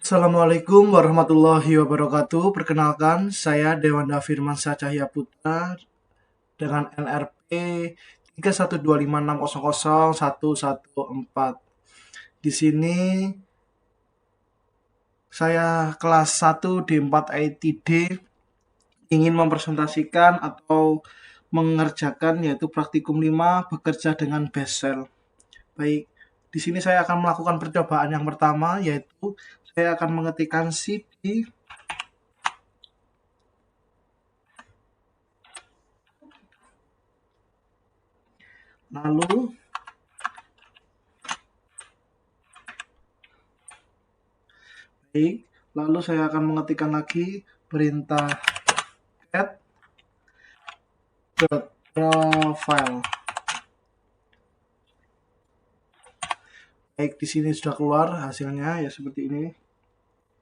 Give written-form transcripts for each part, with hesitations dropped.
Assalamualaikum warahmatullahi wabarakatuh. Perkenalkan, saya Dewanda Firmansyah Cahya Putra dengan NRP 31256000114. Di sini saya kelas 1 D4 ITD ingin mempresentasikan atau mengerjakan yaitu praktikum 5 bekerja dengan base cell. Baik, di sini saya akan melakukan percobaan yang pertama yaitu saya akan mengetikkan cd. Lalu saya akan mengetikkan lagi perintah get profile. Baik, di sini sudah keluar hasilnya ya seperti ini.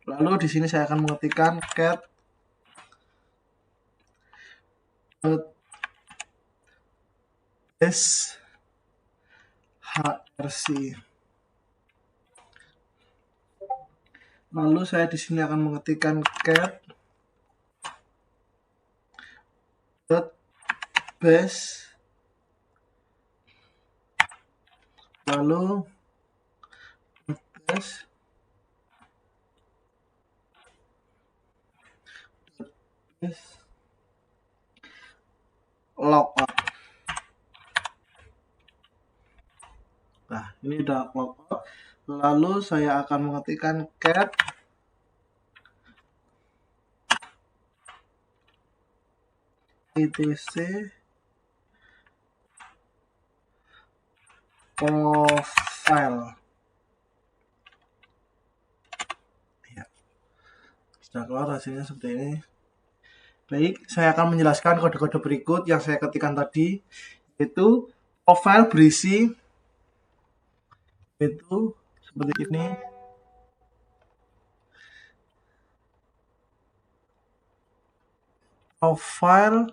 Lalu di sini saya akan mengetikkan get base hrc. Lalu saya di sini akan mengetikkan get base, lalu base logout. Nah, ini udah logout. Lalu saya akan mengetikkan get etc profile. Ya, sudah keluar hasilnya seperti ini. Baik, saya akan menjelaskan kode-kode berikut yang saya ketikkan tadi, yaitu profile berisi itu seperti ini. Profile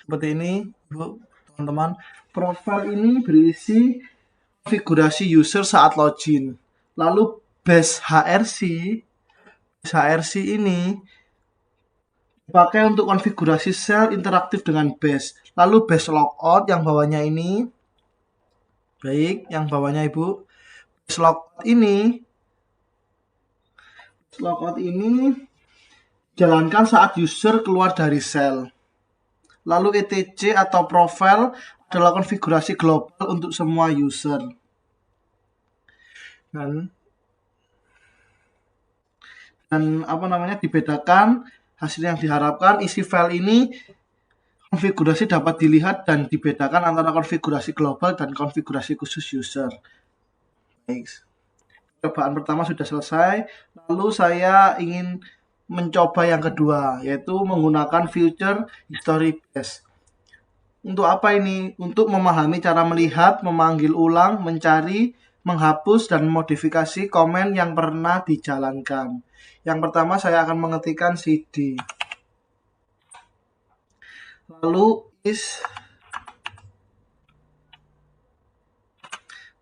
seperti ini, teman-teman. Profile ini berisi konfigurasi user saat login. Lalu base HRC ini dipakai untuk konfigurasi sel interaktif dengan base. Lalu base logout yang bawahnya ini, baik, yang bawahnya Ibu, base logout ini jalankan saat user keluar dari sel. Lalu etc atau profile adalah konfigurasi global untuk semua user. Dan dibedakan hasil yang diharapkan. Isi file ini konfigurasi dapat dilihat dan dibedakan antara konfigurasi global dan konfigurasi khusus user. Baik, percobaan pertama sudah selesai. Lalu saya ingin mencoba yang kedua, yaitu menggunakan feature history base. Untuk apa ini? Untuk memahami cara melihat, memanggil ulang, mencari, menghapus, dan modifikasi komen yang pernah dijalankan. Yang pertama saya akan mengetikkan cd. Lalu is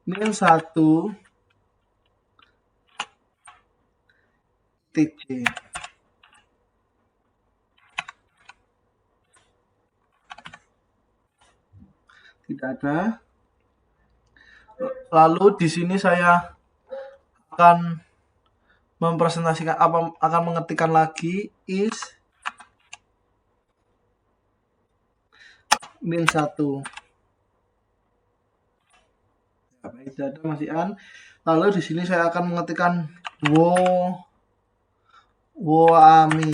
min1 tj. Tidak ada. Lalu di sini saya akan mempresentasikan akan mengetikkan lagi is min1. Baik, tidak ada, masih an. Lalu di sini saya akan mengetikkan woami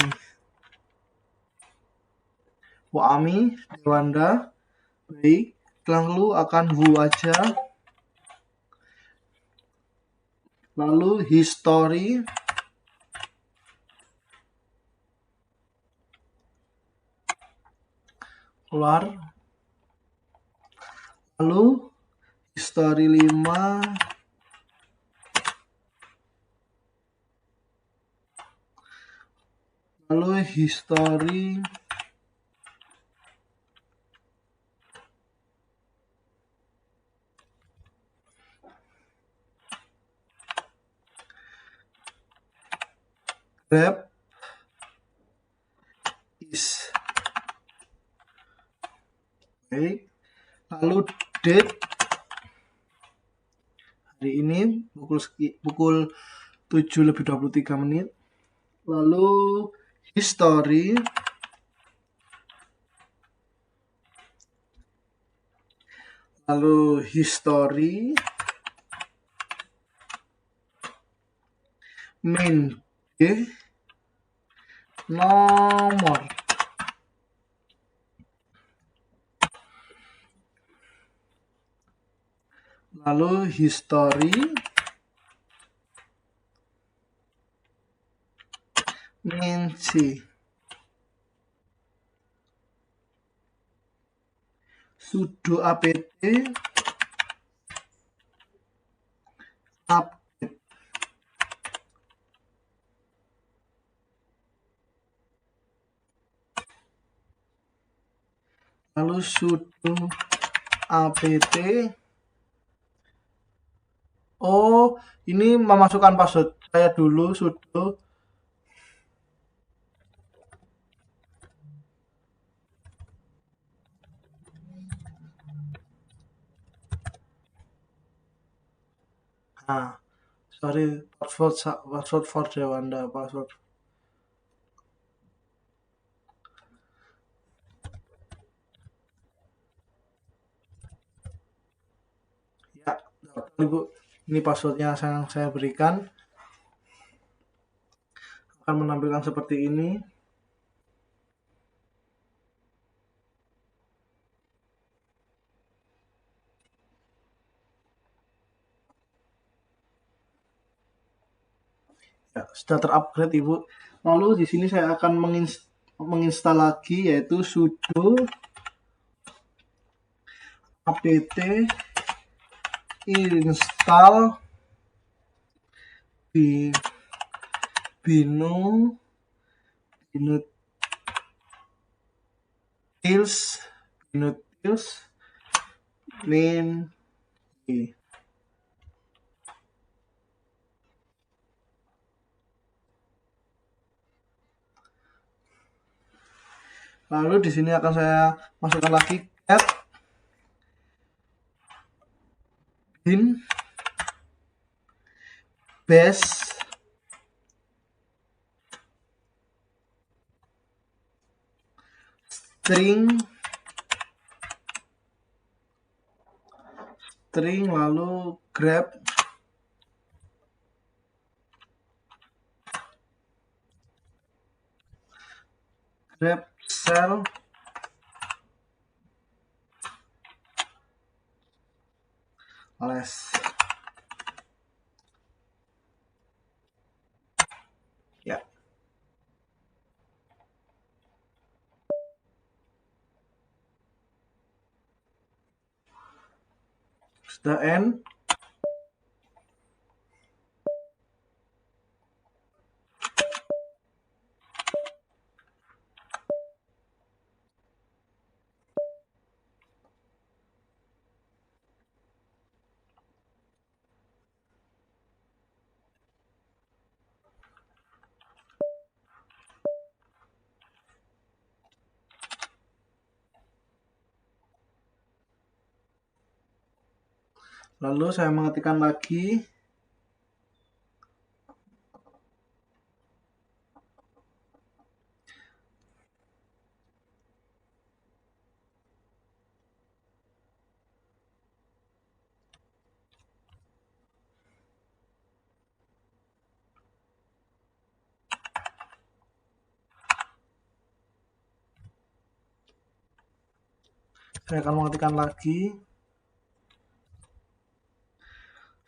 Dewanda. Baik, lalu akan aja. Lalu history, keluar. Lalu history 5, lalu history grep is. Baik. Lalu date hari ini pukul 7:23. Lalu history main day nomor. Lalu history main C. Sudo apt update. Lalu sudo apt. Oh, ini memasukkan password saya dulu, sudo sorry, password for Dewanda, password. Ya, Ibu, ini passwordnya yang saya berikan. Akan menampilkan seperti ini. Ya, sudah terupgrade Ibu. Lalu di sini saya akan menginstal lagi, yaitu sudo apt install binutils main D. Lalu di sini akan saya masukkan lagi cat bin bash string lalu grep shell less. Ya. Sudah end. Lalu saya mengetikkan lagi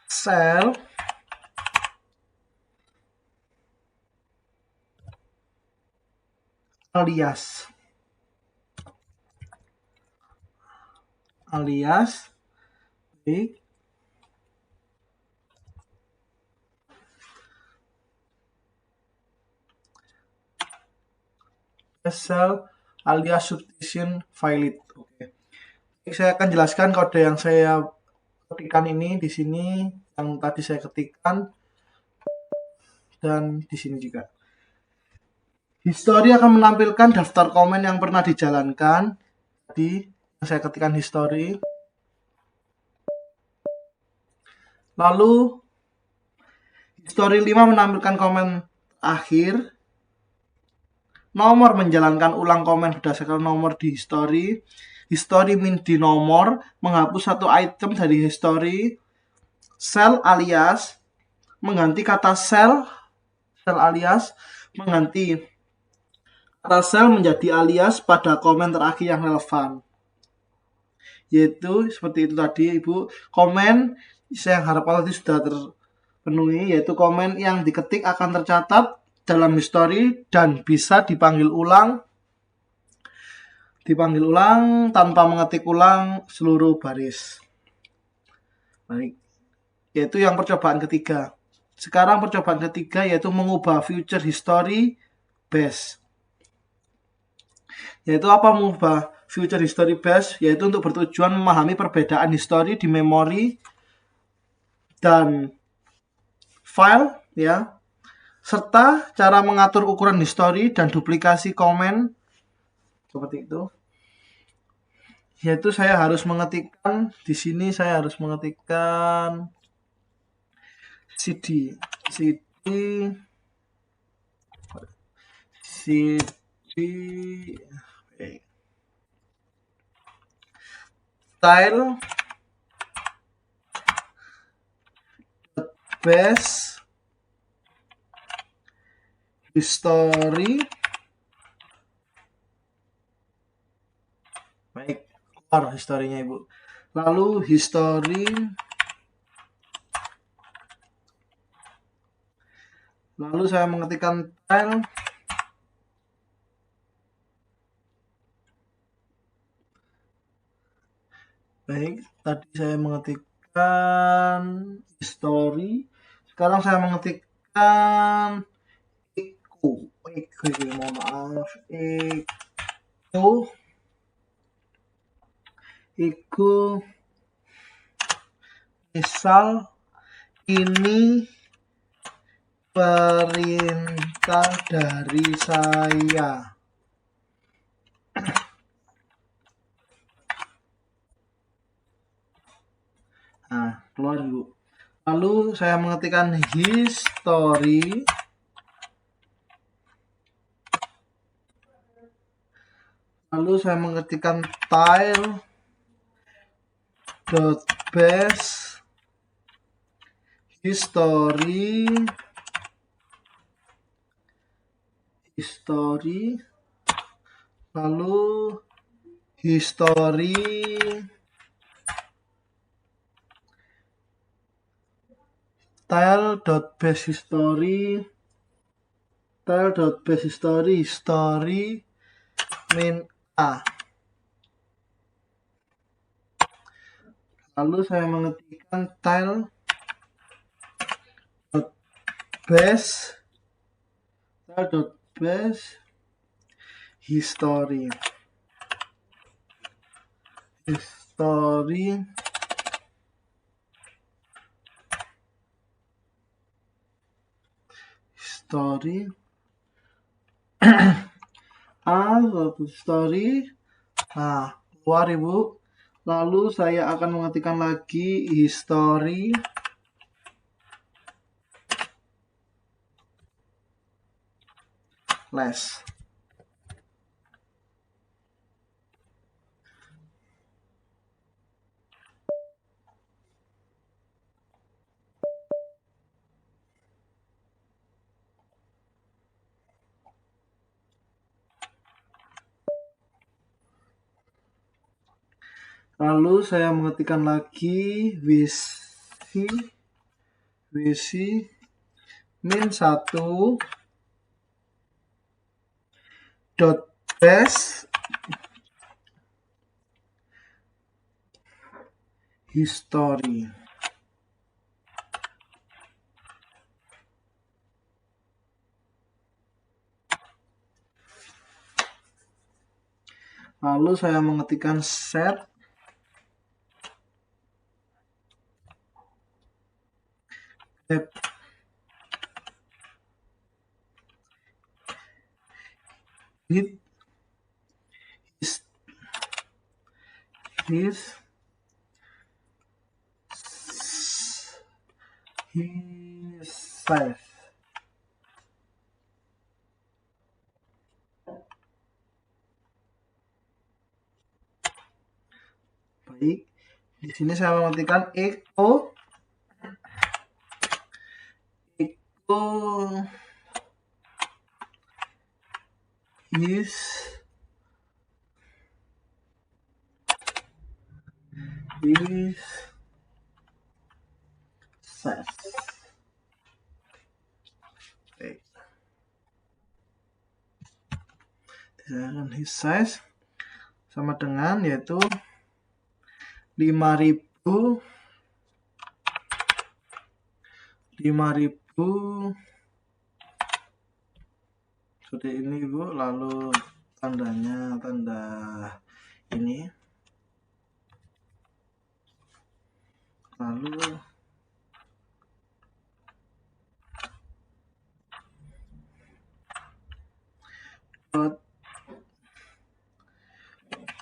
shell alias baik, shell alias substitution valid. Oke. Saya akan jelaskan kode yang saya ketikkan ini di sini, yang tadi saya ketikkan, dan di sini juga. History akan menampilkan daftar komen yang pernah dijalankan. Jadi saya ketikkan history. Lalu history 5 menampilkan komen akhir. Nomor menjalankan ulang komen berdasarkan nomor di history. History min di nomor menghapus satu item dari history. Cell alias mengganti kata cell alias mengganti kata cell menjadi alias pada komen terakhir yang relevan. Yaitu seperti itu tadi Ibu. Komen saya harapkan tadi sudah terpenuhi, yaitu komen yang diketik akan tercatat dalam history dan bisa dipanggil ulang tanpa mengetik ulang seluruh baris. Baik. Yaitu yang percobaan ketiga. Sekarang percobaan ketiga yaitu mengubah future history base. Yaitu apa mengubah future history base? Yaitu untuk bertujuan memahami perbedaan history di memori dan file ya, serta cara mengatur ukuran history dan duplikasi komen seperti itu. Yaitu saya harus mengetikkan di sini, saya harus mengetikkan cd style base history. Baik, keluar historinya Ibu. Lalu history, lalu saya mengetikkan style baik, tadi saya mengetikkan history, sekarang saya mengetikkan Iku misal ini perintah dari saya. Nah, keluar dulu. Lalu saya mengetikkan history. Lalu saya mengetikkan tile base history lalu history tile.base history min A. Lalu saya mengetikkan tile.base history story. Nah, keluar Ibu. Lalu saya akan mengetikkan lagi history less. Lalu saya mengetikkan lagi WC min 1 dot base history. Lalu saya mengetikkan set his his his size. Baik, di sini saya mengetikkan echo his size. Oke. His size sama dengan yaitu 5.000 seperti ini Bu, lalu tandanya tanda ini, lalu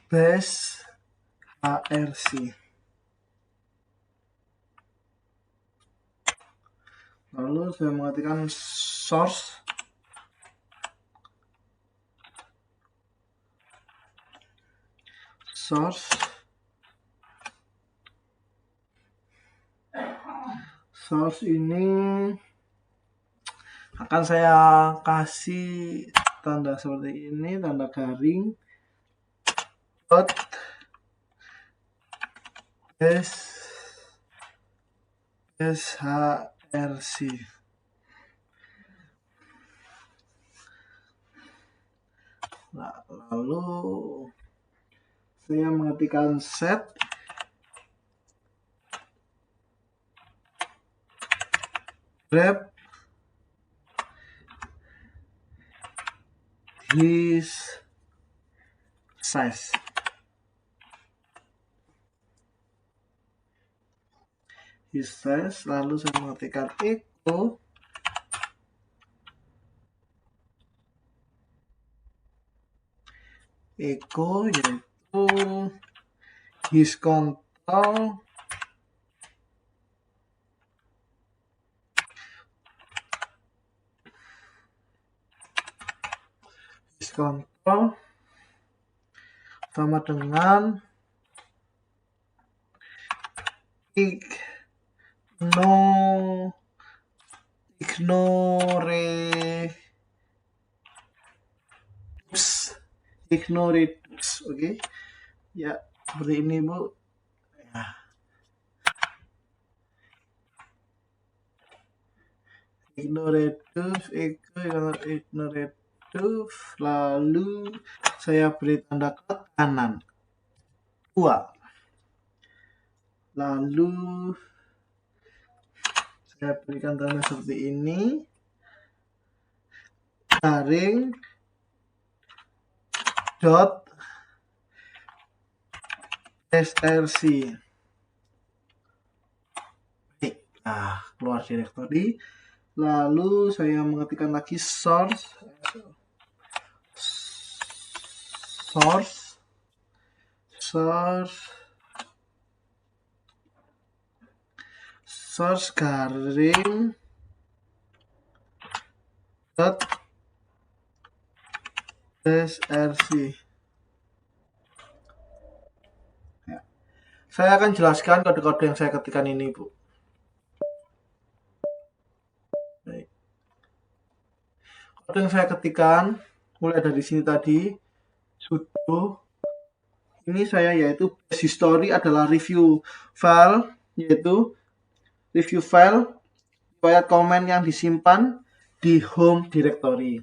base ARC. Lalu saya mengetikkan source ini akan saya kasih tanda seperti ini, tanda garing dot shrc. Nah, lalu saya mengetikkan set grab his size. Lalu saya mengetikkan echo yaitu his control sama dengan ignoramus. Oke. Ya, seperti ini Bu. Ya. Ignoratus, lalu saya beri tanda ke kanan 2. Lalu saya berikan tanda seperti ini, garing dot src. Nah, keluar directory. Lalu saya mengetikkan lagi source garing dot src. Ya. Saya akan jelaskan kode-kode yang saya ketikkan ini Bu. Baik. Kode yang saya ketikkan mulai dari sini tadi sudo ini saya yaitu base history adalah review file, yaitu review file riwayat komen yang disimpan di home directory.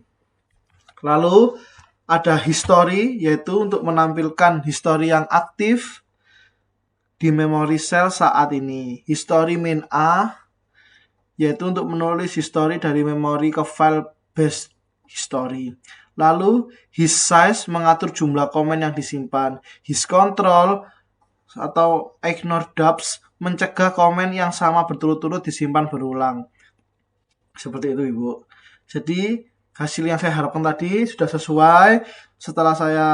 Lalu ada history, yaitu untuk menampilkan history yang aktif di memory cell saat ini. History main A, yaitu untuk menulis history dari memori ke file base history. Lalu his size mengatur jumlah komen yang disimpan. His control atau ignore dubs mencegah komen yang sama berturut-turut disimpan berulang. Seperti itu Ibu. Jadi hasil yang saya harapkan tadi sudah sesuai. Setelah saya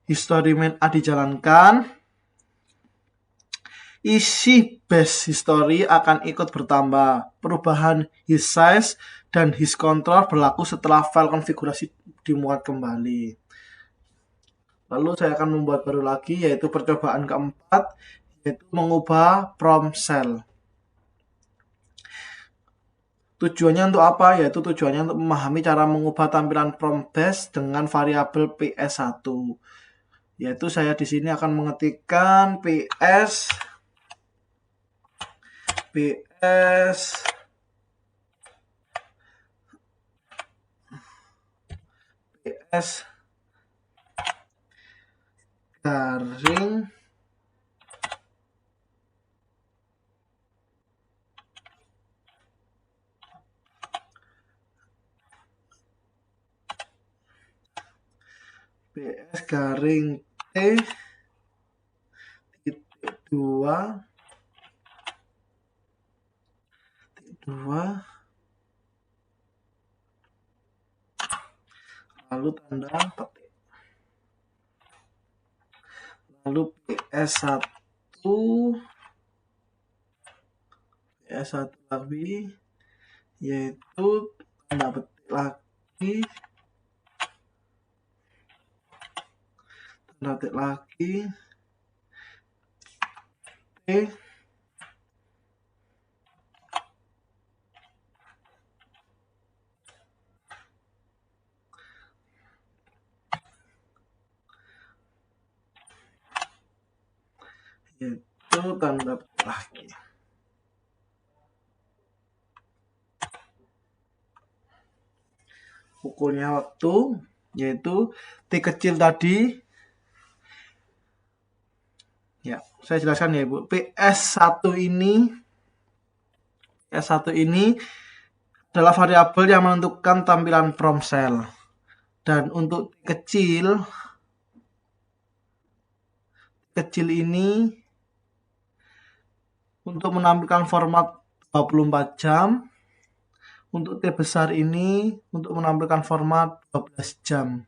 history main A dijalankan, isi base history akan ikut bertambah. Perubahan his size dan his control berlaku setelah file konfigurasi dimuat kembali. Lalu saya akan membuat baru lagi, yaitu percobaan keempat, yaitu mengubah prompt cell. Tujuannya untuk apa? Yaitu tujuannya untuk memahami cara mengubah tampilan prompt base dengan variabel ps1. Yaitu saya di sini akan mengetikkan ps garing ps garing t titik 2 lalu tanda petik, lalu ps1 lagi, yaitu tanda petik lagi, tanda petik lagi, t yaitu tanda petik lagi. Pukulnya waktu, yaitu T kecil tadi. Ya, saya jelaskan ya Ibu. PS1 ini adalah variabel yang menentukan tampilan prompt cell. Dan untuk T kecil ini untuk menampilkan format 24 jam. Untuk T besar ini untuk menampilkan format 12 jam.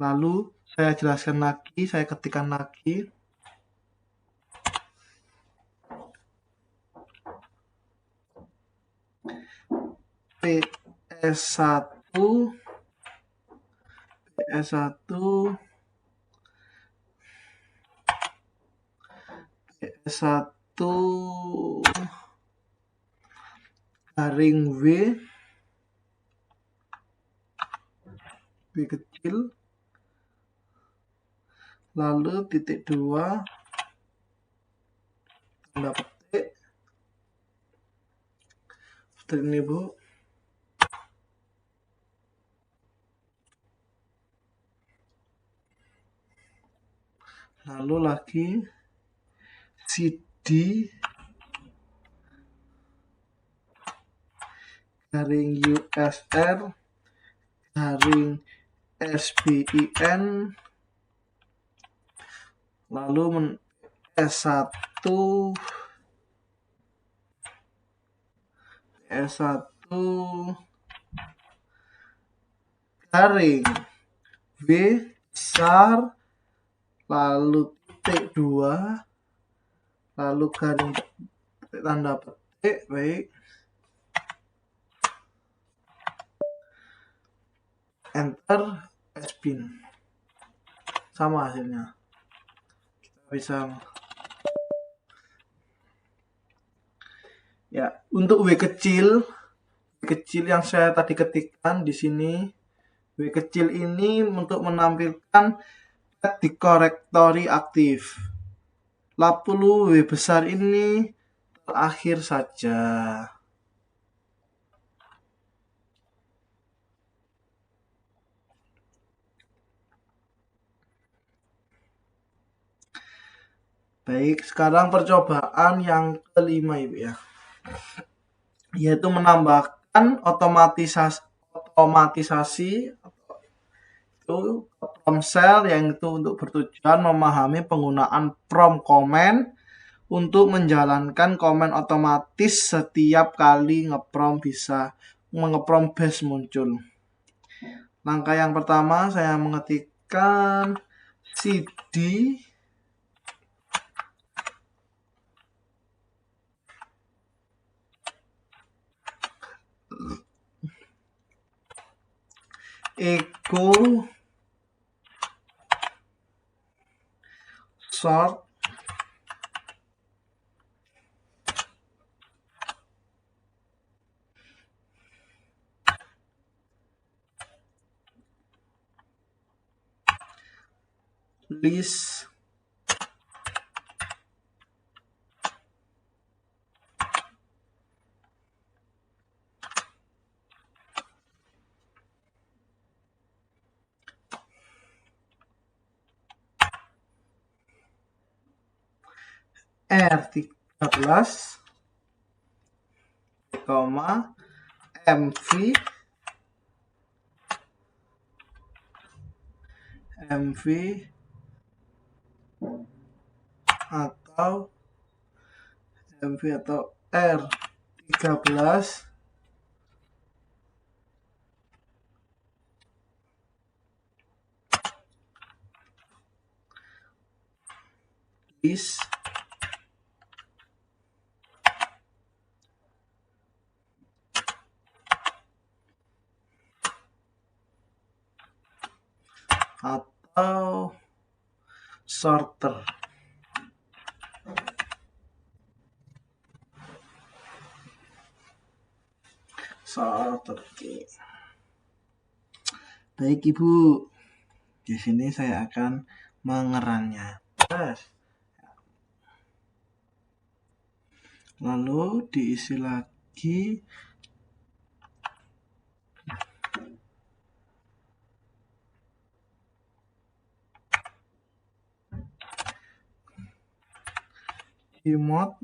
Lalu saya jelaskan lagi, saya ketikkan lagi. PS1 garing W kecil, lalu titik 2 tanda petik seperti ini Bu. Lalu lagi CD garing USR garing SBIN, lalu S1 garing W besar, lalu titik 2, lalu garing tanda petik, baik, enter, SBIN, sama hasilnya. Kita bisa ya. Untuk W kecil yang saya tadi ketikkan di sini, W kecil ini untuk menampilkan directory aktif. Lalu W besar ini terakhir saja. Baik, sekarang percobaan yang kelima Ibu ya. Yaitu menambahkan otomatisasi itu prompt cell yang itu untuk bertujuan memahami penggunaan prompt command untuk menjalankan komen otomatis setiap kali ngeprompt bisa mengeprom base muncul. Langkah yang pertama saya mengetikkan cd echo sort list R13, MV atau R13 list atau sorter. Oke. Baik Ibu, di sini saya akan mengerangnya. Lalu diisi lagi emot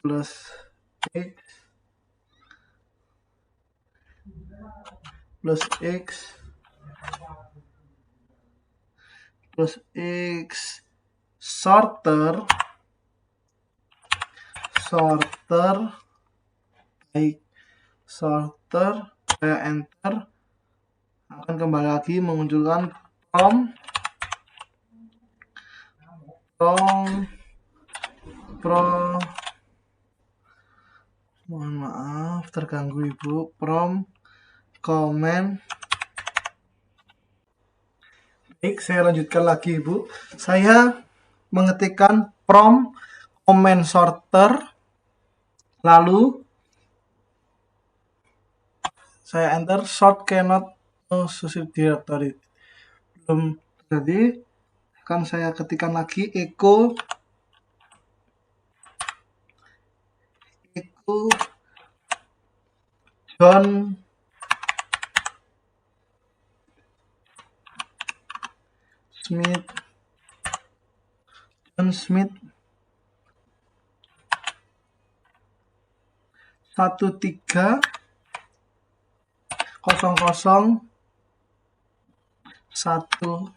plus x plus x plus x sorter baik sorter, saya enter, akan kembali lagi memunculkan mohon maaf terganggu Ibu, comment. Baik, saya lanjutkan lagi Ibu. Saya mengetikkan comment sorter, lalu saya enter sort cannot associate directory. Belum jadi, akan saya ketikkan lagi echo John Smith 130001,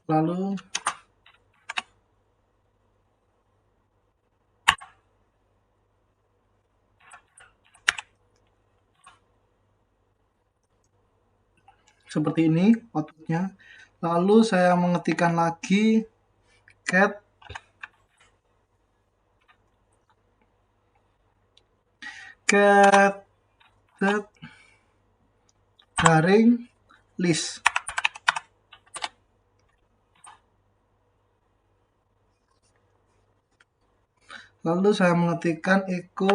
lalu seperti ini outputnya. Lalu saya mengetikkan lagi cat garing list. Lalu saya mengetikkan echo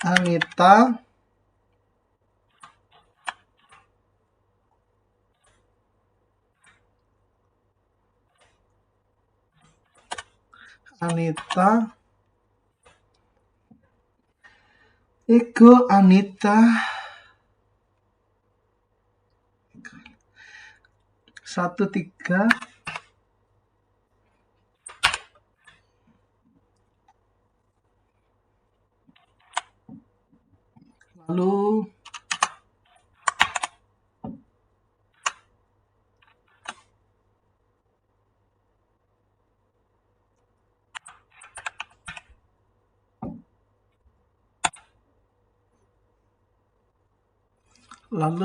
Anita echo Anita 13 . Lalu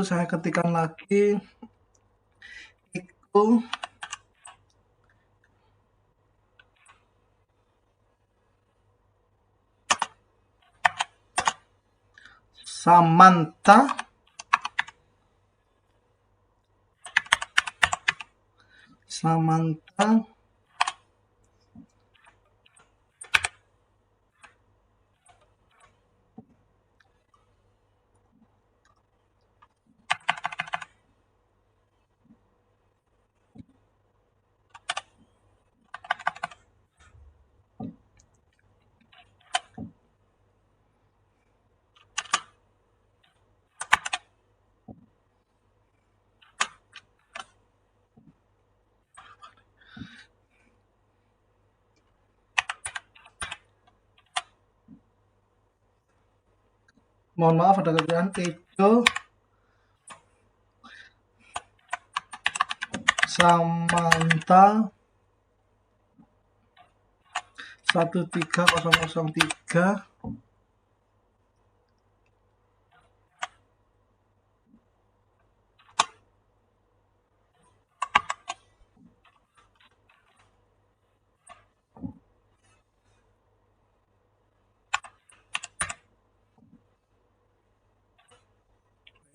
saya ketikkan lagi Eko Samantha mohon maaf ada kekurangan Edo Samantha 13003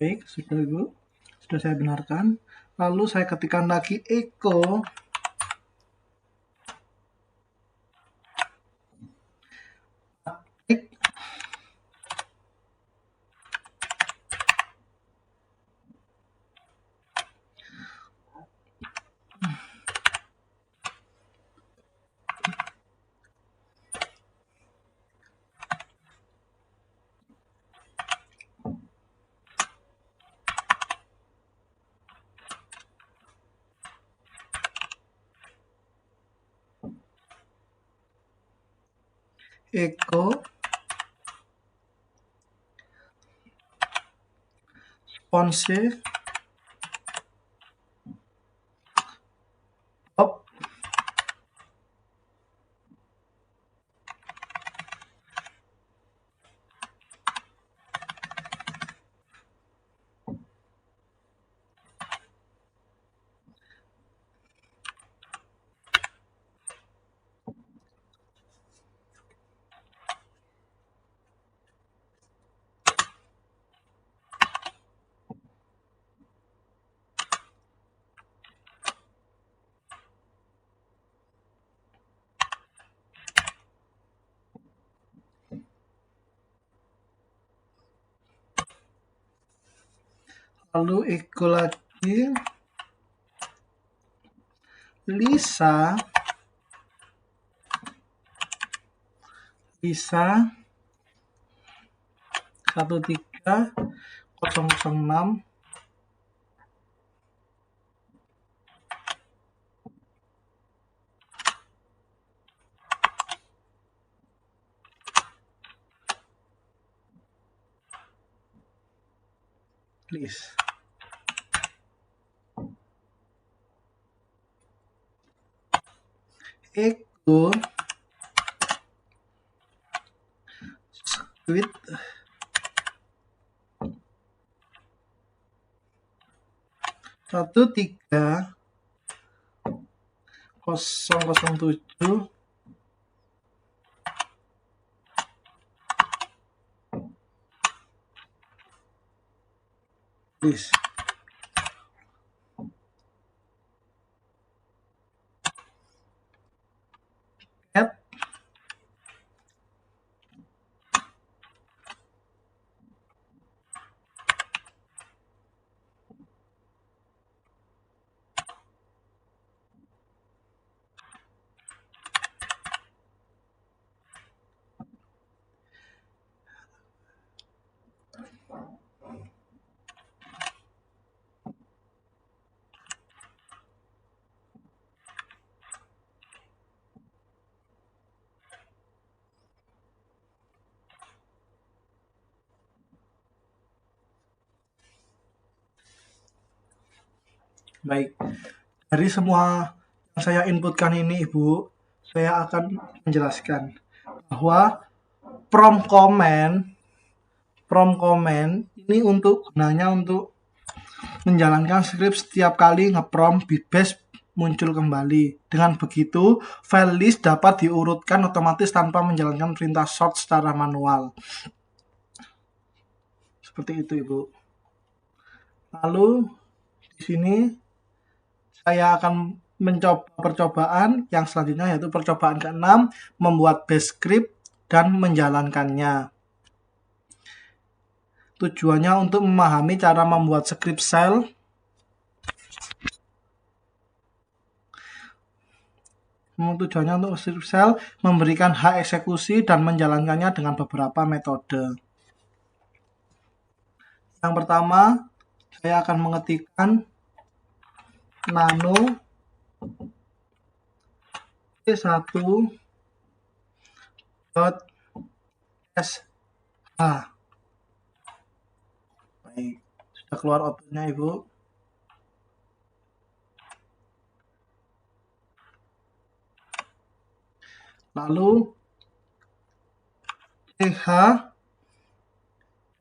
baik, sudah Ibu, sudah saya benarkan. Lalu saya ketikkan lagi Eko Ponce Bob lalu Eko lagi Lisa 13006 please. Eko Squid 13007 please. Add Baik, dari semua yang saya inputkan ini Ibu, saya akan menjelaskan bahwa prompt comment ini gunanya untuk menjalankan script setiap kali ngeprompt Bitbash muncul kembali. Dengan begitu, file list dapat diurutkan otomatis tanpa menjalankan perintah sort secara manual. Seperti itu, Ibu. Lalu di sini saya akan mencoba percobaan yang selanjutnya, yaitu percobaan ke-6, membuat bash script dan menjalankannya. Tujuannya untuk memahami cara membuat script shell, memberikan hak eksekusi dan menjalankannya dengan beberapa metode. Yang pertama, saya akan mengetikkan nano p1.sh. Baik, sudah keluar outputnya Ibu. Lalu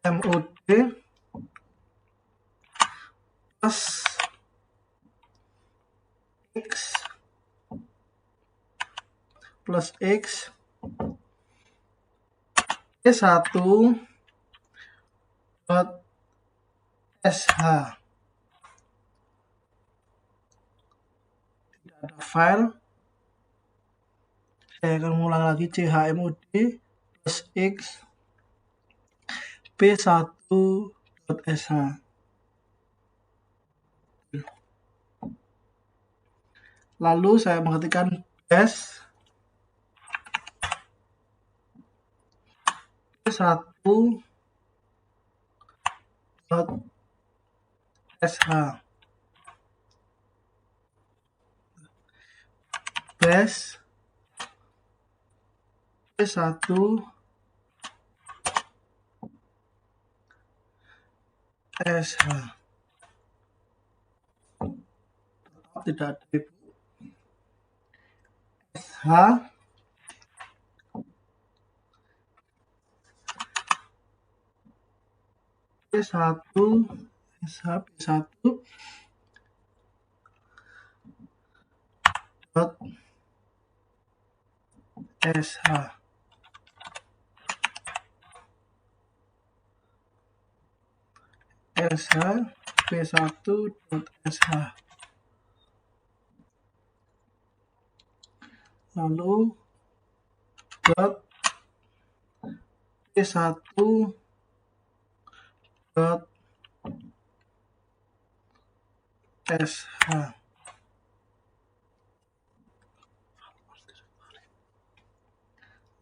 chmod plus x p1.sh. Tidak ada file. Saya akan mengulang lagi chmod plus x p1.sh. Lalu saya mengetikkan bash p1.sh. bash p1.sh. Tidak ada Ibu. sh p1.sh. Lalu dot p1.sh.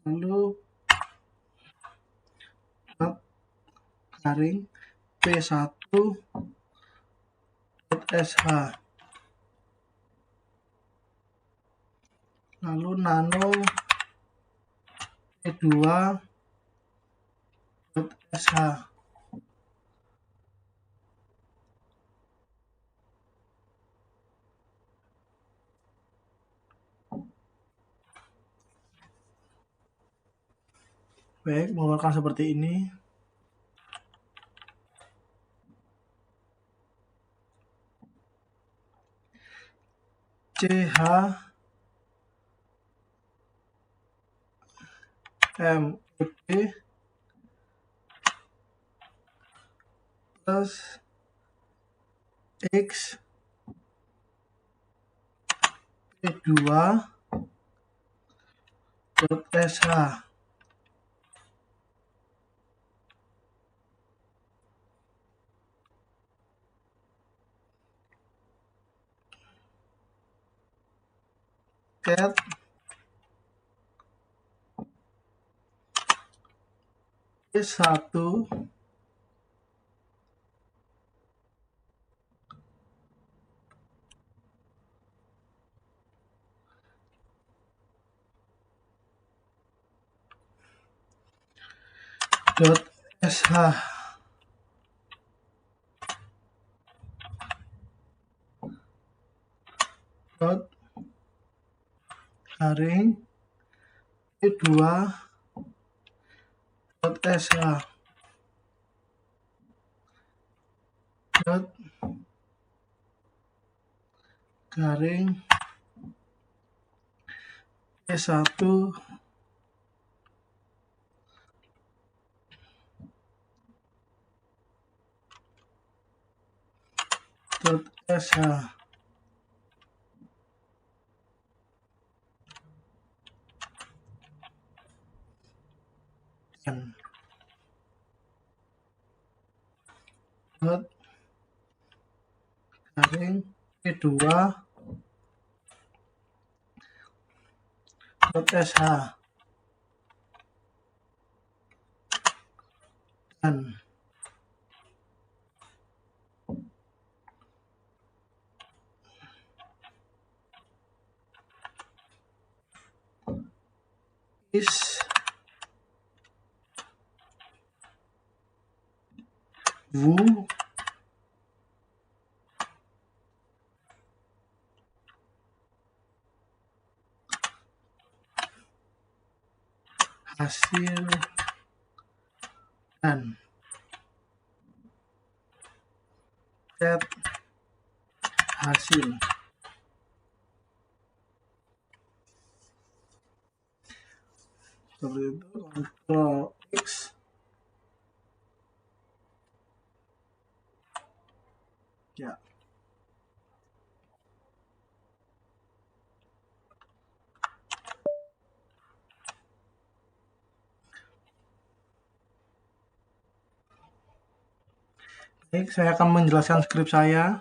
Lalu dot garing p1.sh. Lalu nano p2.sh. Baik, mengeluarkan seperti ini. chmod plus x p2.sh. cat p1 .sh. dot garing P2 dot sh dot garing P1 dot sh dan dot garing P2 dot sh dan is wu hasil dan set hasil. Seperti itu, Ctrl X. Ya. Baik, saya akan menjelaskan skrip saya.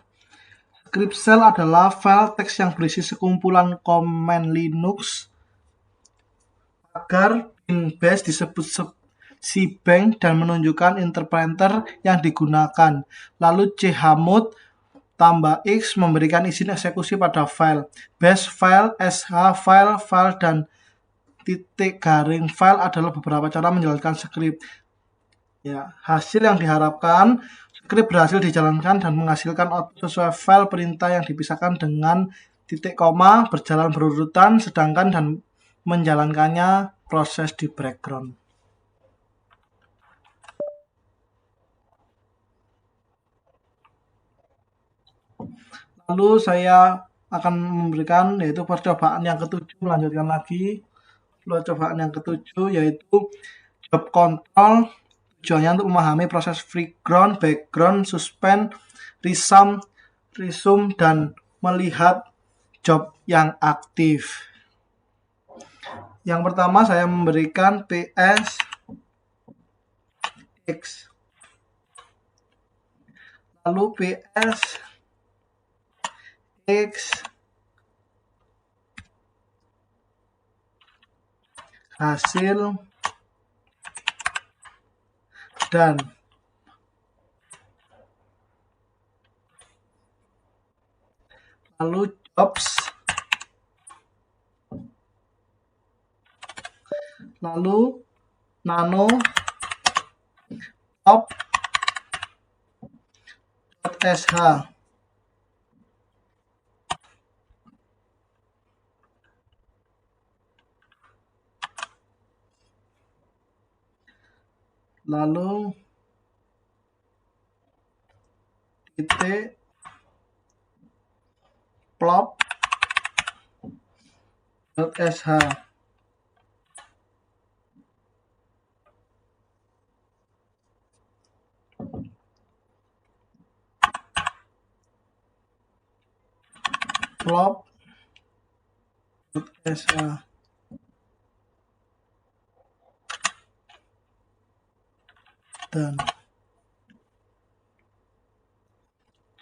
Script shell adalah file teks yang berisi sekumpulan komen Linux agar bin bash disebut shebang dan menunjukkan interpreter yang digunakan. Lalu chmod tambah X memberikan izin eksekusi pada file. Bash file, sh file, dan titik garing file adalah beberapa cara menjalankan skrip. Ya, hasil yang diharapkan, skrip berhasil dijalankan dan menghasilkan output sesuai file perintah yang dipisahkan dengan titik koma, berjalan berurutan, sedangkan dan menjalankannya proses di background. Lalu saya akan memberikan yaitu percobaan yang ketujuh, melanjutkan lagi. Percobaan yang ketujuh yaitu job control. Tujuannya untuk memahami proses foreground, background, suspend, resume, dan melihat job yang aktif. Yang pertama saya memberikan PS X, lalu PS X hasil dan lalu jobs, lalu nano top sh, lalu titik plop sh, plop sh dan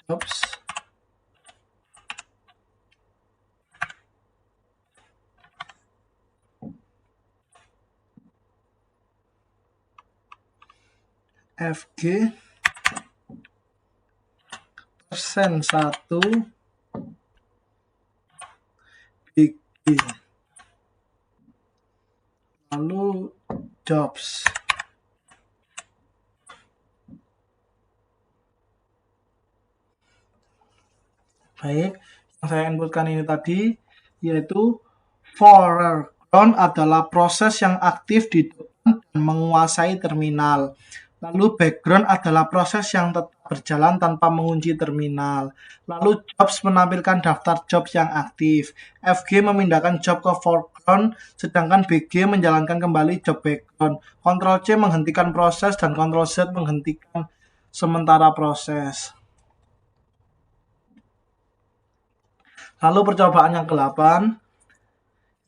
jobs fg %1 big B, lalu jobs baik. yang saya inputkan ini tadi, yaitu foreground adalah proses yang aktif di depan dan menguasai terminal. Lalu background adalah proses yang tetap berjalan tanpa mengunci terminal. Lalu jobs menampilkan daftar job yang aktif. FG memindahkan job ke foreground, sedangkan BG menjalankan kembali job background. Ctrl C menghentikan proses dan Ctrl Z menghentikan sementara proses. Lalu percobaan yang ke-8,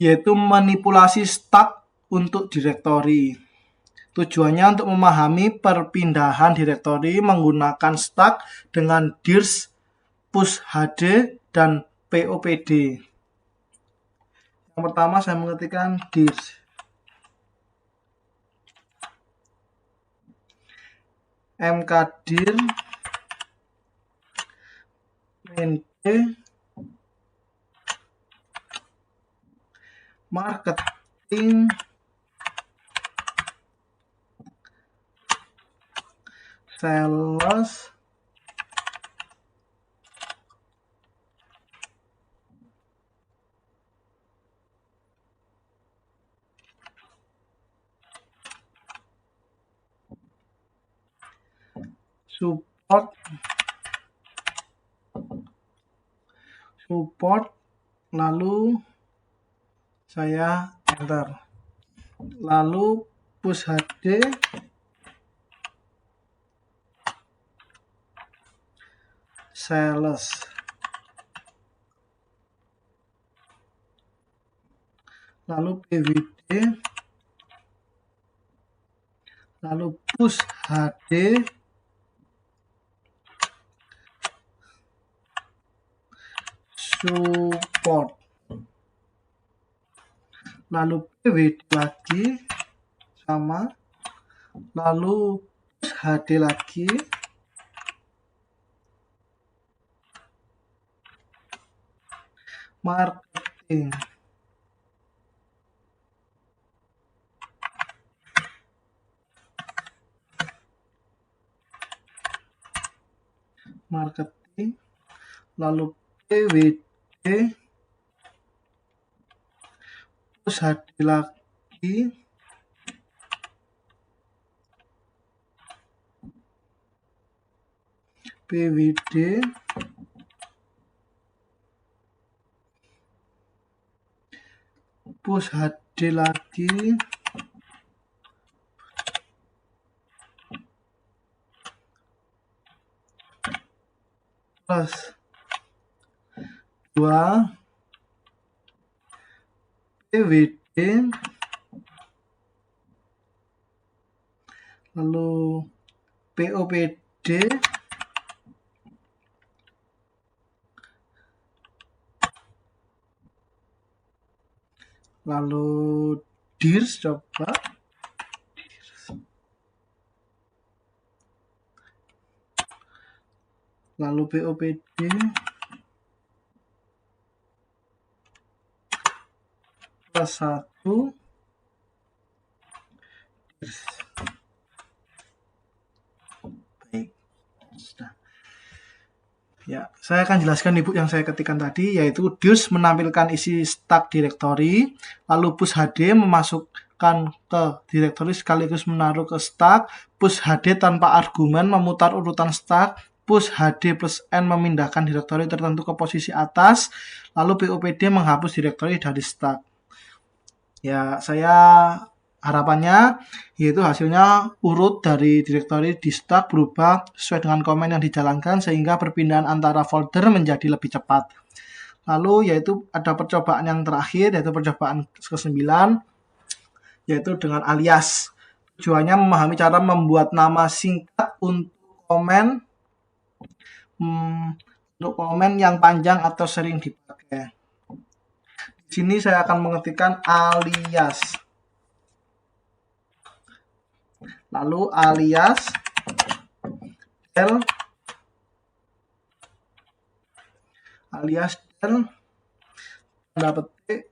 yaitu manipulasi stack untuk direktori. Tujuannya untuk memahami perpindahan direktori menggunakan stack dengan dirs, pushd, dan popd. Yang pertama saya mengetikkan dirs. mkdir main marketing sales support, lalu saya enter. Lalu pushd sales, lalu pwd, lalu pushd support, lalu pwd lagi sama, lalu pushd lagi, marketing, lalu pwd pushd lagi, pwd pushd lagi, plus 2 pwd, lalu popd, lalu dirs, coba lalu popd plus 1 dirs. Baik, sudah. Ya, saya akan jelaskan Ibu yang saya ketikkan tadi, yaitu dirs menampilkan isi stack directory, lalu pushd memasukkan ke directory sekaligus menaruh ke stack, pushd tanpa argumen memutar urutan stack, pushd plus n memindahkan directory tertentu ke posisi atas, lalu popd menghapus directory dari stack. Ya, saya harapannya yaitu hasilnya urut dari directory di stack berubah sesuai dengan komen yang dijalankan sehingga perpindahan antara folder menjadi lebih cepat. Lalu yaitu ada percobaan yang terakhir, yaitu percobaan ke-9, yaitu dengan alias. Tujuannya memahami cara membuat nama singkat untuk komen yang panjang atau sering dipakai. Di sini saya akan mengetikkan alias. Lalu alias del tanda petik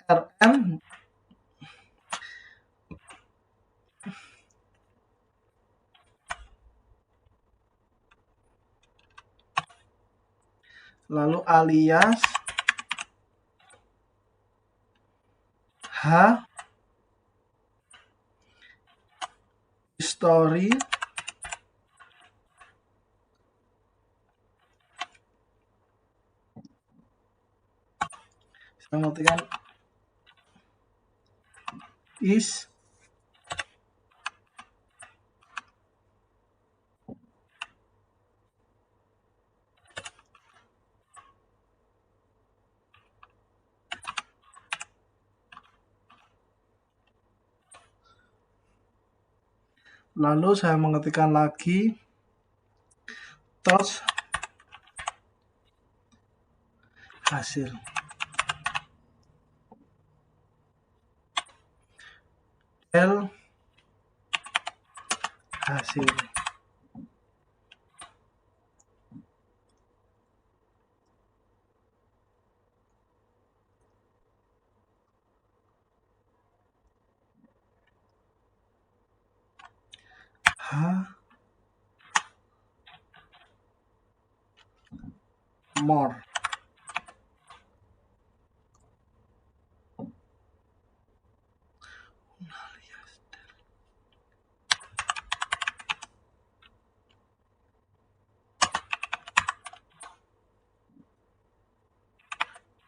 rm lalu alias H history saya mengetikkan is lalu saya mengetikkan lagi terus hasil L hasil H more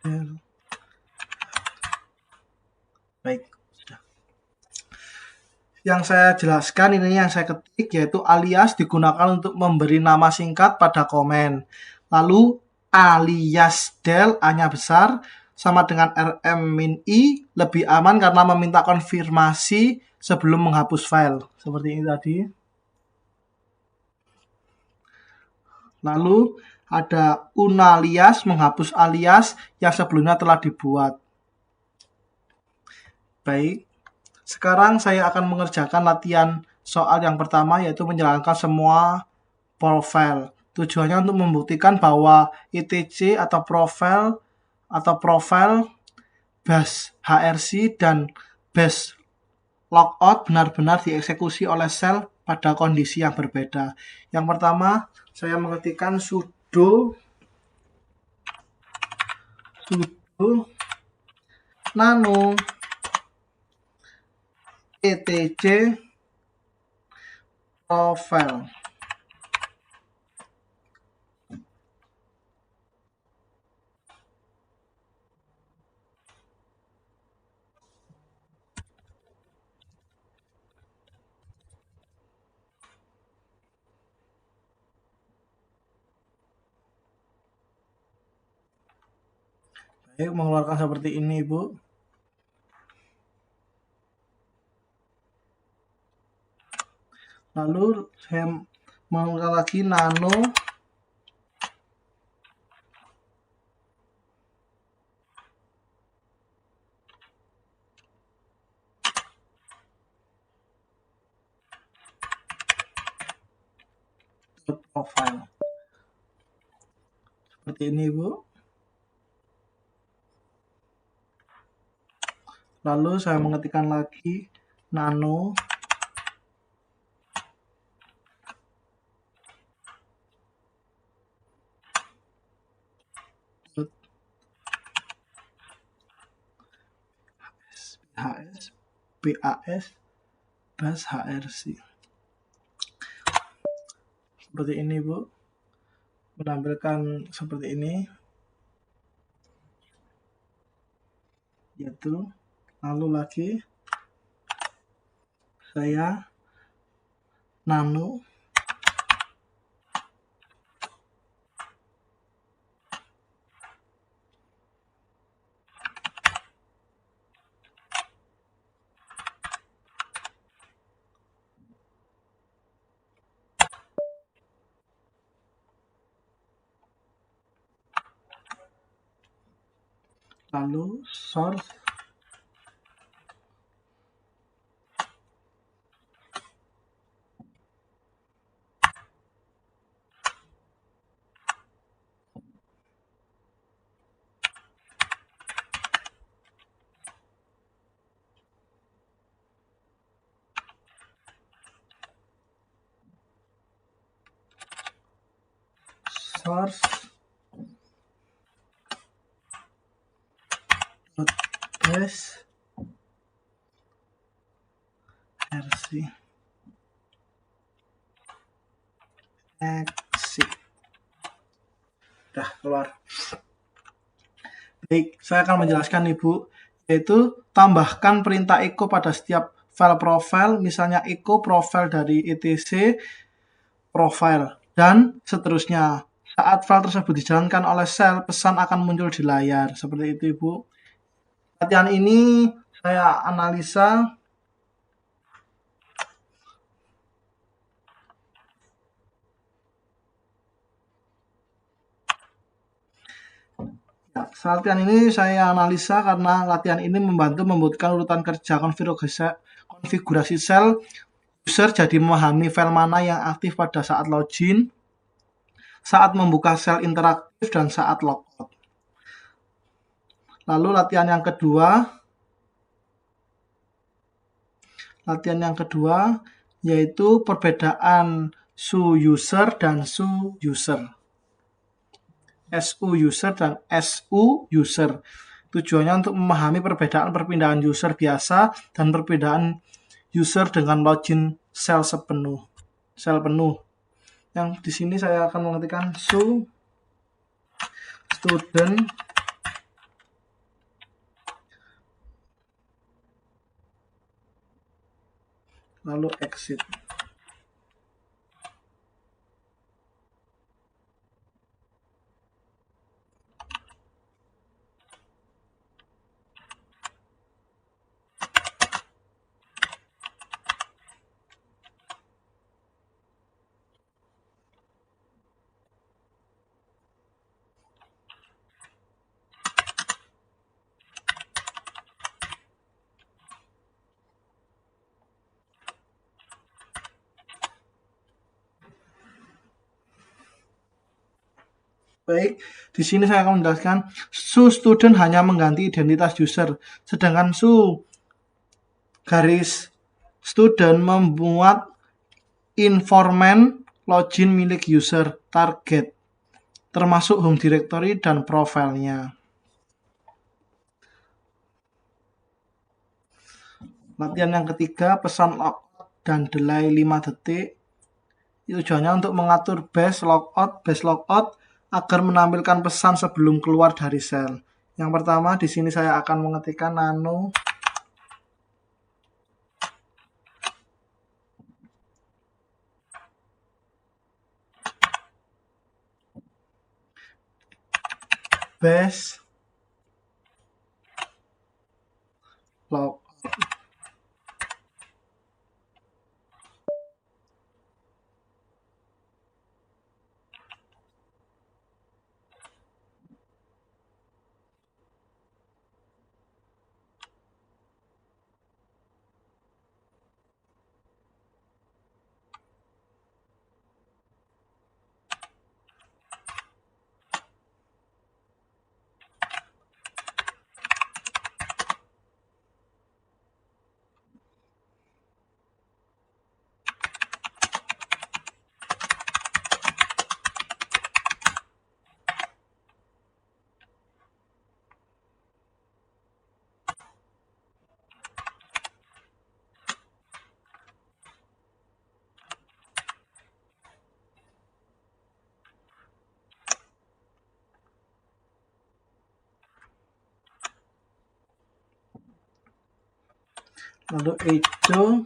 L. Baik, sudah. Yang saya jelaskan ini yang saya ketik yaitu alias digunakan untuk memberi nama singkat pada komen. Lalu alias del A-nya besar sama dengan rm-i lebih aman karena meminta konfirmasi sebelum menghapus file. Seperti ini tadi. Lalu ada unalias menghapus alias yang sebelumnya telah dibuat. Baik, sekarang saya akan mengerjakan latihan soal yang pertama yaitu menjalankan semua profil. Tujuannya untuk membuktikan bahwa ITC atau profil bash HRC dan bash logout benar-benar dieksekusi oleh sel pada kondisi yang berbeda. Yang pertama, saya mengetikkan sudo nano etc profile. Baik, mengeluarkan seperti ini, Ibu. Lalu saya mengeluarkan lagi nano profile. Seperti ini, Bu. Lalu saya mengetikkan lagi nano HS BAS bash HRC. Seperti ini, Bu. Menampilkan seperti ini. Yaitu lalu lagi saya nano lalu source base RC exit. Udah keluar. Baik, saya akan menjelaskan Ibu, yaitu tambahkan perintah echo pada setiap file profile, misalnya echo profile dari etc profile, dan seterusnya. Saat file tersebut dijalankan oleh sel, pesan akan muncul di layar. Seperti itu, Ibu. Latihan ini saya analisa latihan ini saya analisa karena latihan ini membantu membuatkan urutan kerja konfigurasi sel user, jadi memahami file mana yang aktif pada saat login, saat membuka sel interaktif, dan saat logout. Lalu latihan yang kedua yaitu perbedaan SU-user dan SU-user. SU-user dan SU-user. Tujuannya untuk memahami perbedaan perpindahan user biasa dan perbedaan user dengan login sel penuh. Yang di sini saya akan mengetikkan SU student lalu exit. Baik, di sini saya akan menjelaskan SU student hanya mengganti identitas user, sedangkan SU garis student membuat informant login milik user target, termasuk home directory dan profilnya. Latihan yang ketiga, pesan logout dan delay 5 detik. Tujuannya untuk mengatur base logout agar menampilkan pesan sebelum keluar dari sel. Yang pertama, di sini saya akan mengetikkan nano base logout. Lalu echo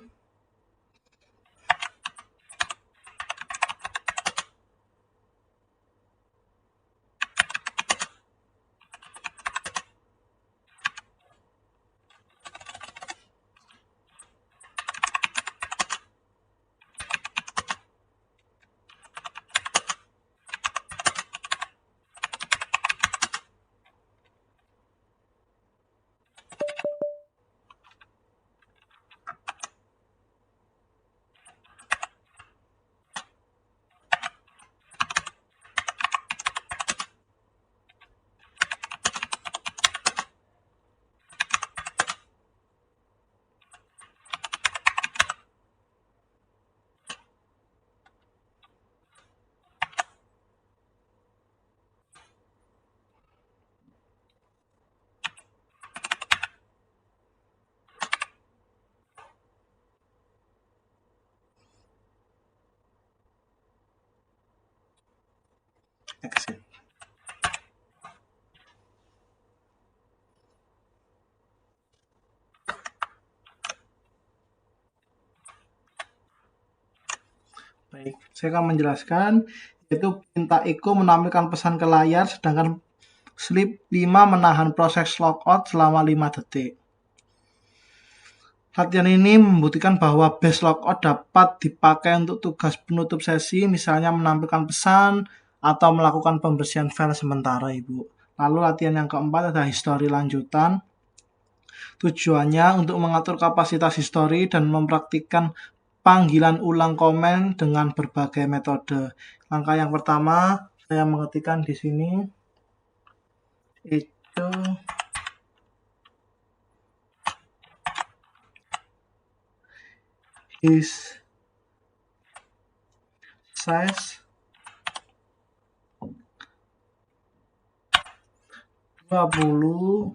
exit. Baik, saya akan menjelaskan, yaitu perintah echo menampilkan pesan ke layar, sedangkan sleep 5 menahan proses logout selama 5 detik. Latihan ini membuktikan bahwa batch logout dapat dipakai untuk tugas penutup sesi, misalnya menampilkan pesan atau melakukan pembersihan file sementara, Ibu. Lalu latihan yang keempat adalah history lanjutan. Tujuannya untuk mengatur kapasitas history dan mempraktikkan panggilan ulang komen dengan berbagai metode. Langkah yang pertama, saya mengetikkan di sini itu is size 20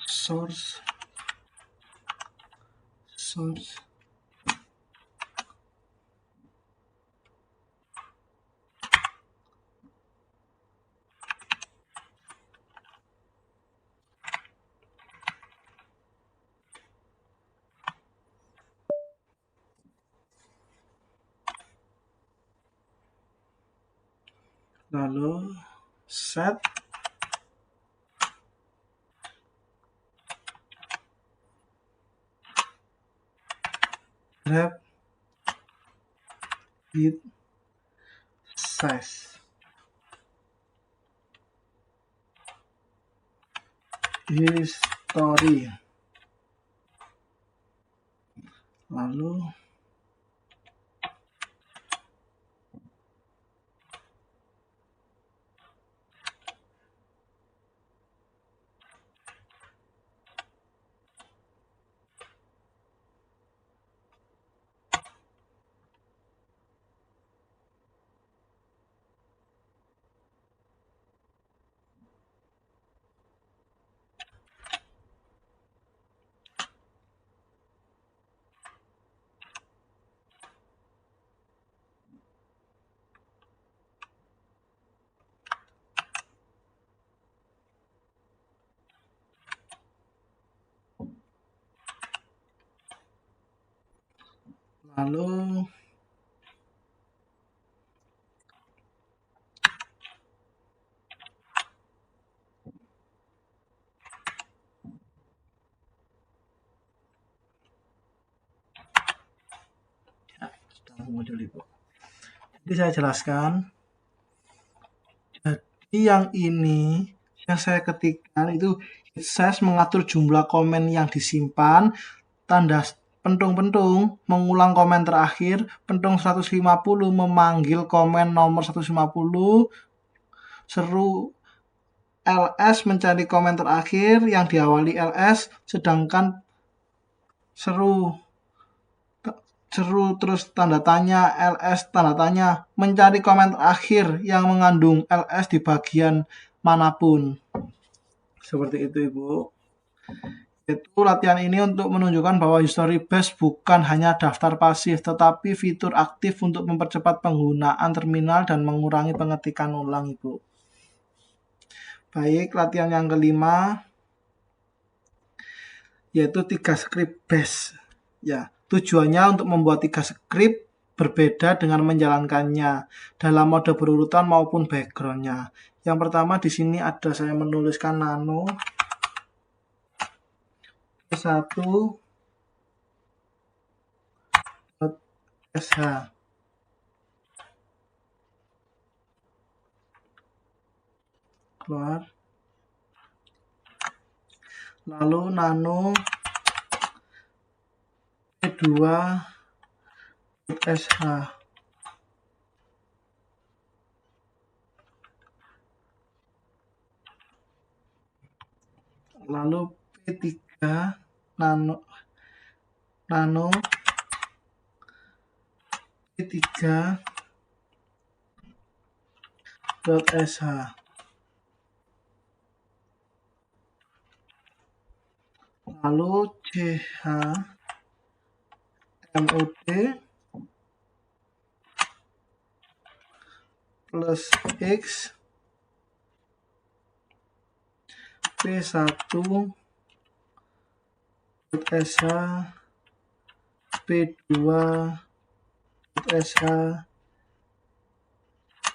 source lalu set grab bit size. History. Lalu jadi saya jelaskan. Jadi yang ini yang saya ketikkan itu size mengatur jumlah komen yang disimpan, tanda pentung-pentung mengulang komen terakhir, pentung 150 memanggil komen nomor 150, seru ls mencari komen terakhir yang diawali ls, sedangkan seru terus tanda tanya ls tanda tanya mencari komen terakhir yang mengandung ls di bagian manapun. Seperti itu, Ibu. Itu latihan ini untuk menunjukkan bahwa history base bukan hanya daftar pasif, tetapi fitur aktif untuk mempercepat penggunaan terminal dan mengurangi pengetikan ulang, Ibu. Baik, latihan yang kelima yaitu 3 script base. Ya, tujuannya untuk membuat 3 script berbeda dengan menjalankannya dalam mode berurutan maupun backgroundnya. Yang pertama di sini ada saya menuliskan nano 1 sh. Keluar. Lalu nano P2 sh. Lalu P3 nano nano p3.sh. Lalu chmod plus x p1.sh p2.sh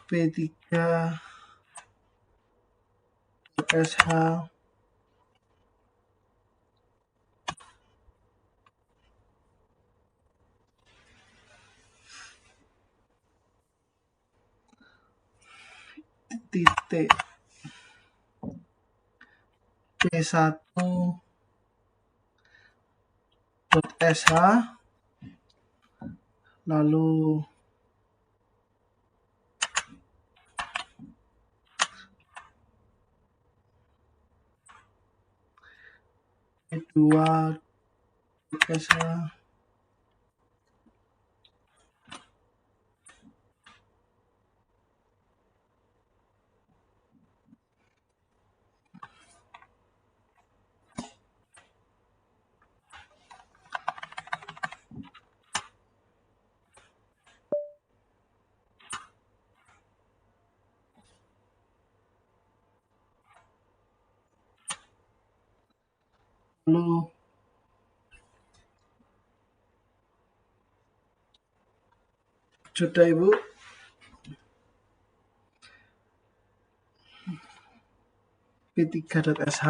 p3.sh titik p1.sh lalu p2.sh lalu sudah Ibu, p3.sh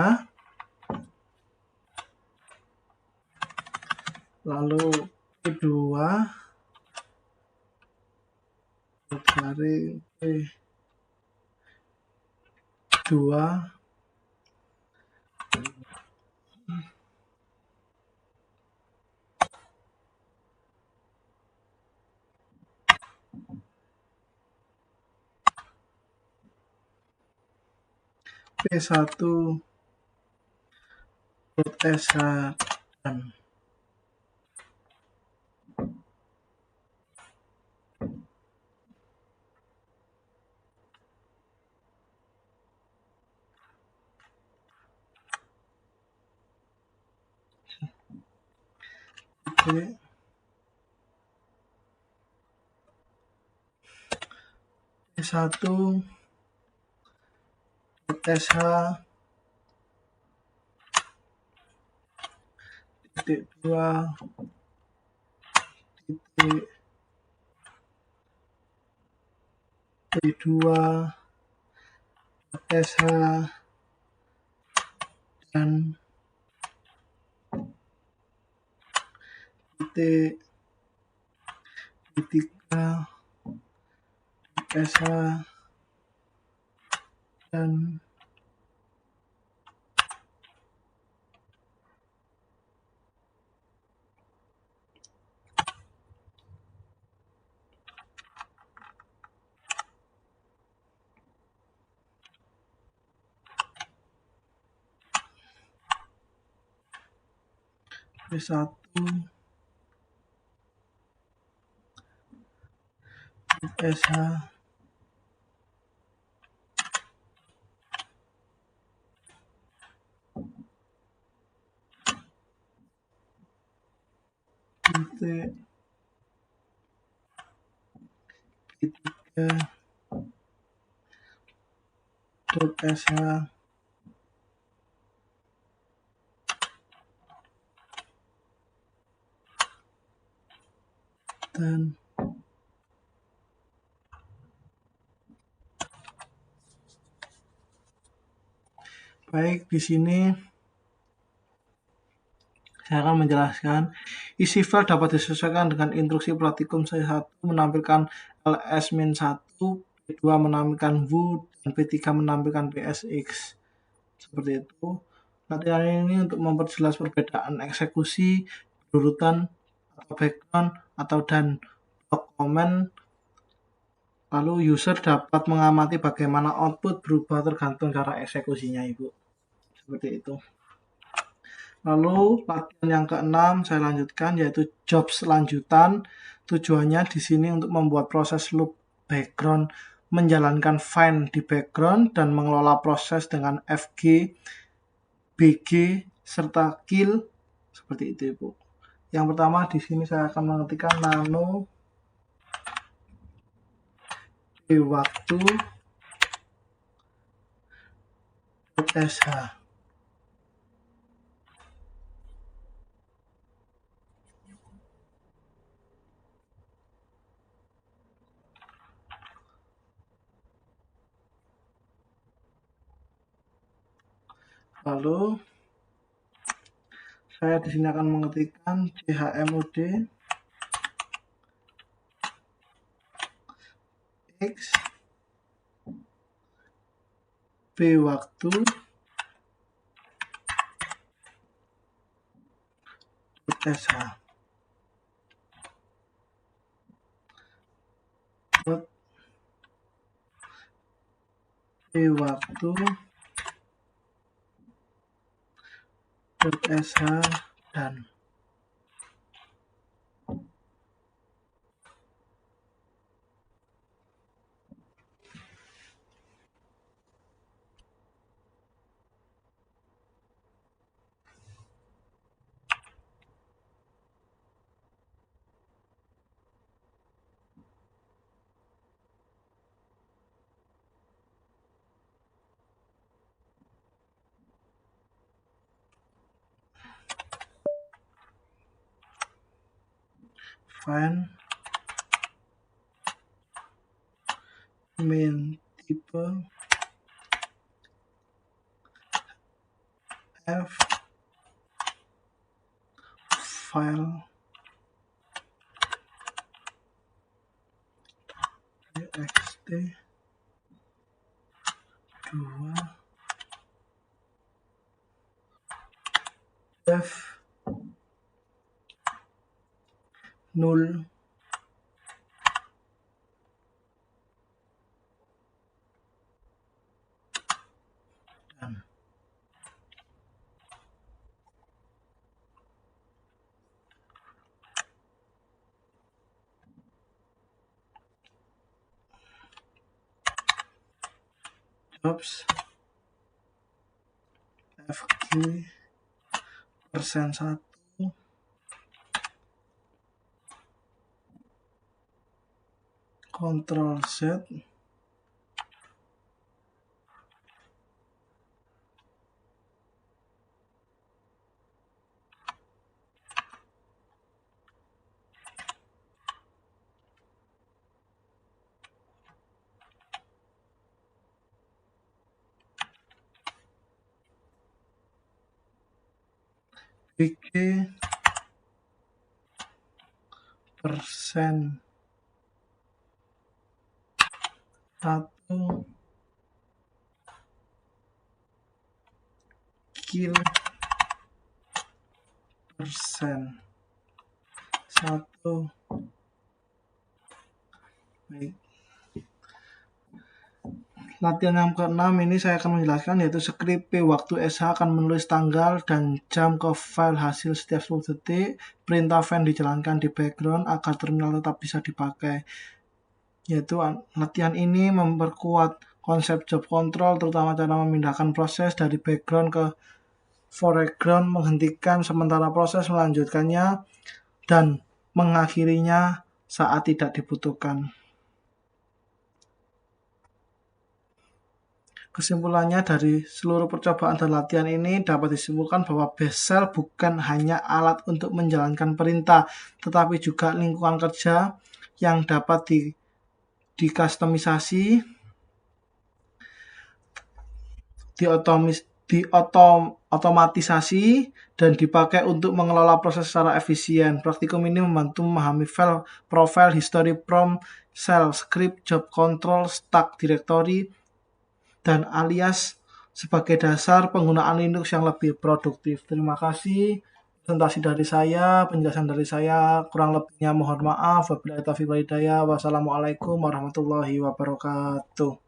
lalu p2 garing p2 p1.sh dan p1.sh titik 2 titik p2.sh dan titik p3.sh dan p1.sh titik p3.sh dan baik, di sini saya akan menjelaskan isi file dapat disesuaikan dengan instruksi praktikum C1 menampilkan ls-1, P2 menampilkan WU, dan P3 menampilkan PSX. Seperti itu. Latihan ini untuk memperjelas perbedaan eksekusi, urutan, atau background, atau dan blok komen. Lalu user dapat mengamati bagaimana output berubah tergantung cara eksekusinya, Ibu. Seperti itu. Lalu latihan yang keenam saya lanjutkan, yaitu jobs lanjutan. Tujuannya di sini untuk membuat proses loop background, menjalankan find di background, dan mengelola proses dengan FG, BG, serta kill. Seperti itu, Ibu. Yang pertama di sini saya akan mengetikkan nano waktu sh. Lalu saya di sini akan mengetikkan chmod x p waktu sh p waktu sh dan find main tipe f file txt 2 f 0 dan jobs fg %1 Ctrl Z BG %1 kill %1. Baik. Latihan yang ke-6 ini saya akan menjelaskan, yaitu skrip P waktu SH akan menulis tanggal dan jam ke file hasil setiap 10 detik. Perintah find dijalankan di background agar terminal tetap bisa dipakai. Yaitu latihan ini memperkuat konsep job control, terutama cara memindahkan proses dari background ke foreground, menghentikan sementara proses, melanjutkannya, dan mengakhirinya saat tidak dibutuhkan. Kesimpulannya dari seluruh percobaan dan latihan ini dapat disimpulkan bahwa Bash Shell bukan hanya alat untuk menjalankan perintah, tetapi juga lingkungan kerja yang dapat dikustomisasi, diotomatisasi, dan dipakai untuk mengelola proses secara efisien. Praktikum ini membantu memahami file, profile, history, prompt, shell, script, job control, stack directory, dan alias sebagai dasar penggunaan Linux yang lebih produktif. Terima kasih. Presentasi dari saya, penjelasan dari saya, kurang lebihnya mohon maaf. Wabillahi taufiq wal hidayah. Wassalamualaikum warahmatullahi wabarakatuh.